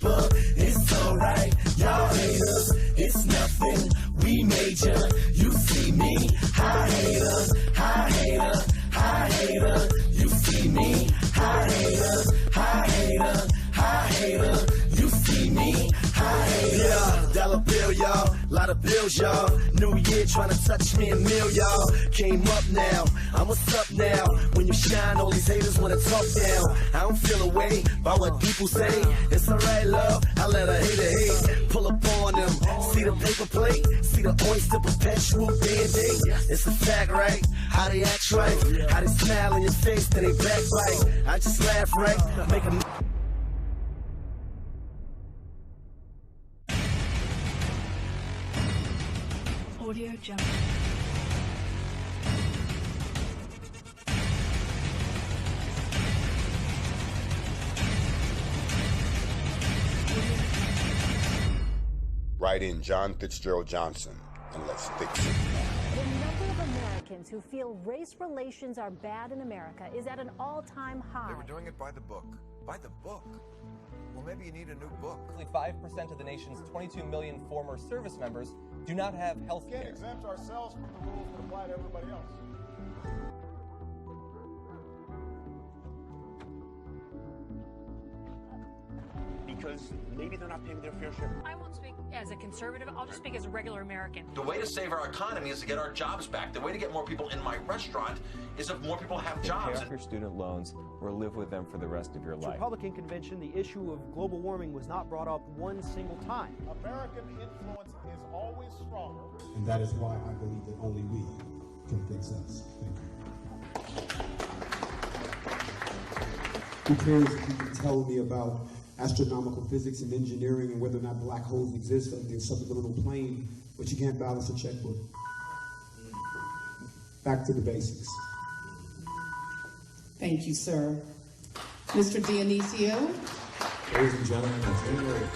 but it's alright. Y'all haters, it's nothing. We major, you see me. High hater, high hater, high hater. You see me. High hater, high hater, high hater. You see me. High hater. Yeah, dollar bill, y'all. Lot of bills, y'all. New year trying to touch me a meal, y'all. Came up now. I'm what's up now. When you shine, all these haters wanna talk down. I don't feel a way by what people say. It's alright, love. I let a hater hate. Pull up on them. See the paper plate. See the oyster perpetual band-aid. It's a fact, right? How they act right. How they smile in your face, then they backbite. I just laugh, right? Make them. Audio Jump. Write in John Fitzgerald Johnson and let's fix it now. The number of Americans who feel race relations are bad in America is at an all-time high. They were doing it by the book. By the book? Well, maybe you need a new book. Only 5% of the nation's 22 million former service members do not have health care. We can't exempt ourselves from the rules that apply to everybody else. Because maybe they're not paying their fair share. I won't speak as a conservative. I'll just speak as a regular American. The way to save our economy is to get our jobs back. The way to get more people in my restaurant is if more people have jobs. Pay off your student loans or live with them for the rest of your life. At the Republican convention, the issue of global warming was not brought up one single time. American influence is always stronger. And that is why I believe that only we can fix us. Thank you. Who cares if you can tell me about astronomical physics and engineering and whether or not black holes exist in the subliminal plane, but you can't balance a checkbook? Back to the basics. Thank you, sir. Mr. Dionisio. Ladies and gentlemen, that's England.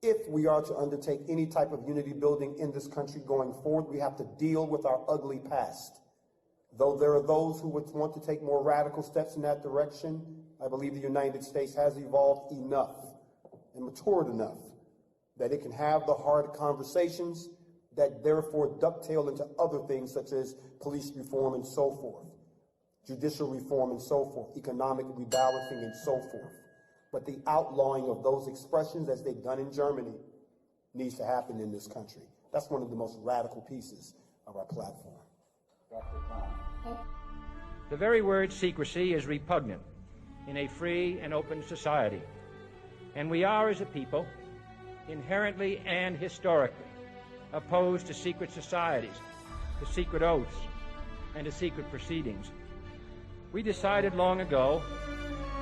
If we are to undertake any type of unity building in this country going forward, we have to deal with our ugly past. Though there are those who would want to take more radical steps in that direction, I believe the United States has evolved enough and matured enough that it can have the hard conversations that therefore dovetail into other things such as police reform and so forth, judicial reform and so forth, economic rebalancing and so forth. But the outlawing of those expressions, as they've done in Germany, needs to happen in this country. That's one of the most radical pieces of our platform. The very word secrecy is repugnant in a free and open society. And we are, as a people, inherently and historically opposed to secret societies, to secret oaths, and to secret proceedings. We decided long ago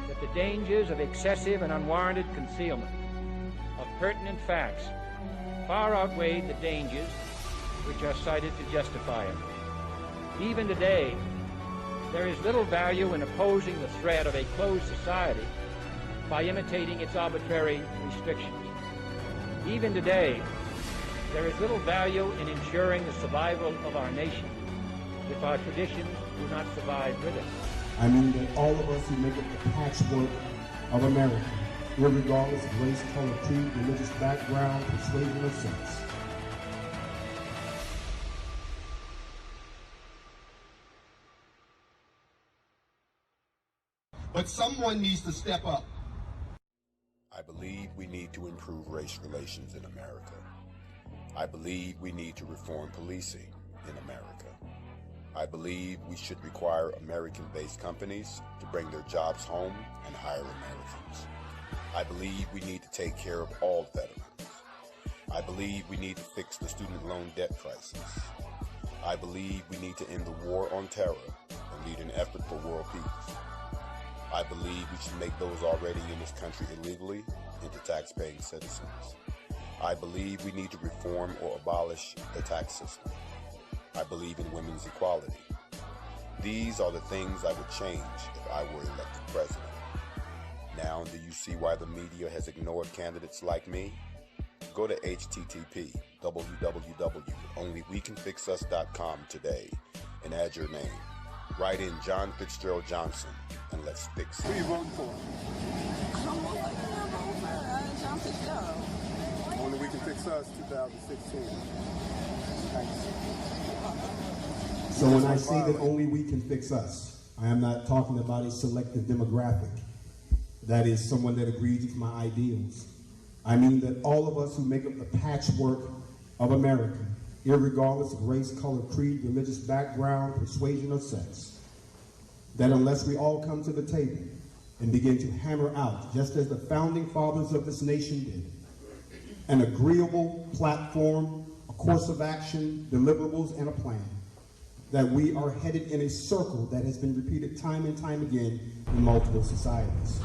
that the dangers of excessive and unwarranted concealment of pertinent facts far outweighed the dangers which are cited to justify it. Even today, there is little value in opposing the threat of a closed society by imitating its arbitrary restrictions. Even today, there is little value in ensuring the survival of our nation if our traditions do not survive with it. I mean that all of us who make up the patchwork of America, regardless of race, color, creed, religious background, persuasion, or sex. But someone needs to step up. I believe we need to improve race relations in America. I believe we need to reform policing in America. I believe we should require American-based companies to bring their jobs home and hire Americans. I believe we need to take care of all veterans. I believe we need to fix the student loan debt crisis. I believe we need to end the war on terror and lead an effort for world peace. I believe we should make those already in this country illegally into tax-paying citizens. I believe we need to reform or abolish the tax system. I believe in women's equality. These are the things I would change if I were elected president. Now, do you see why the media has ignored candidates like me? Go to http://www.onlywecanfixus.com today and add your name. Write in John Fitzgerald Johnson and let's fix it. Who are you voting for? John Fitzgerald. Only We Can Fix Us 2016. Thanks. So when I say that only we can fix us, I am not talking about a selective demographic. That is someone that agrees with my ideals. I mean that all of us who make up the patchwork of America, irregardless of race, color, creed, religious background, persuasion, or sex, that unless we all come to the table and begin to hammer out, just as the founding fathers of this nation did, an agreeable platform, a course of action, deliverables, and a plan, that we are headed in a circle that has been repeated time and time again in multiple societies.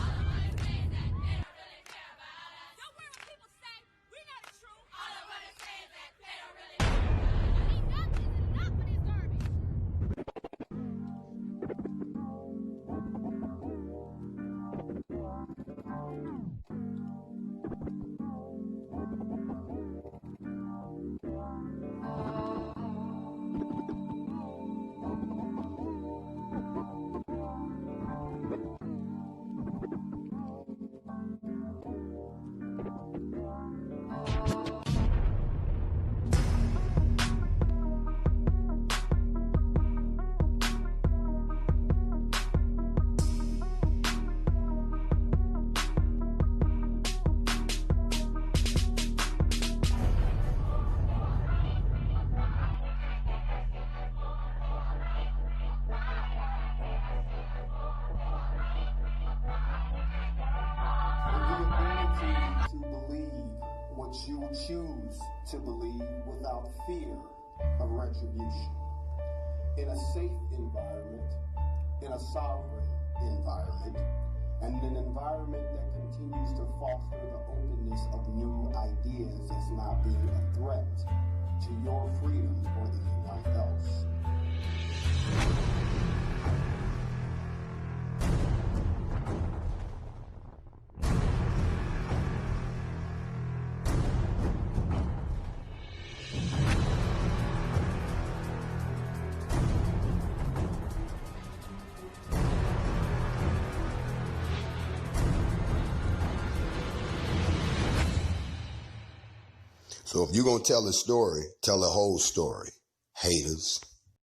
You choose to believe without fear of retribution. In a safe environment, in a sovereign environment, and in an environment that continues to foster the openness of new ideas as not being a threat to your freedom or anyone else. So if you're going to tell a story, tell the whole story. Haters.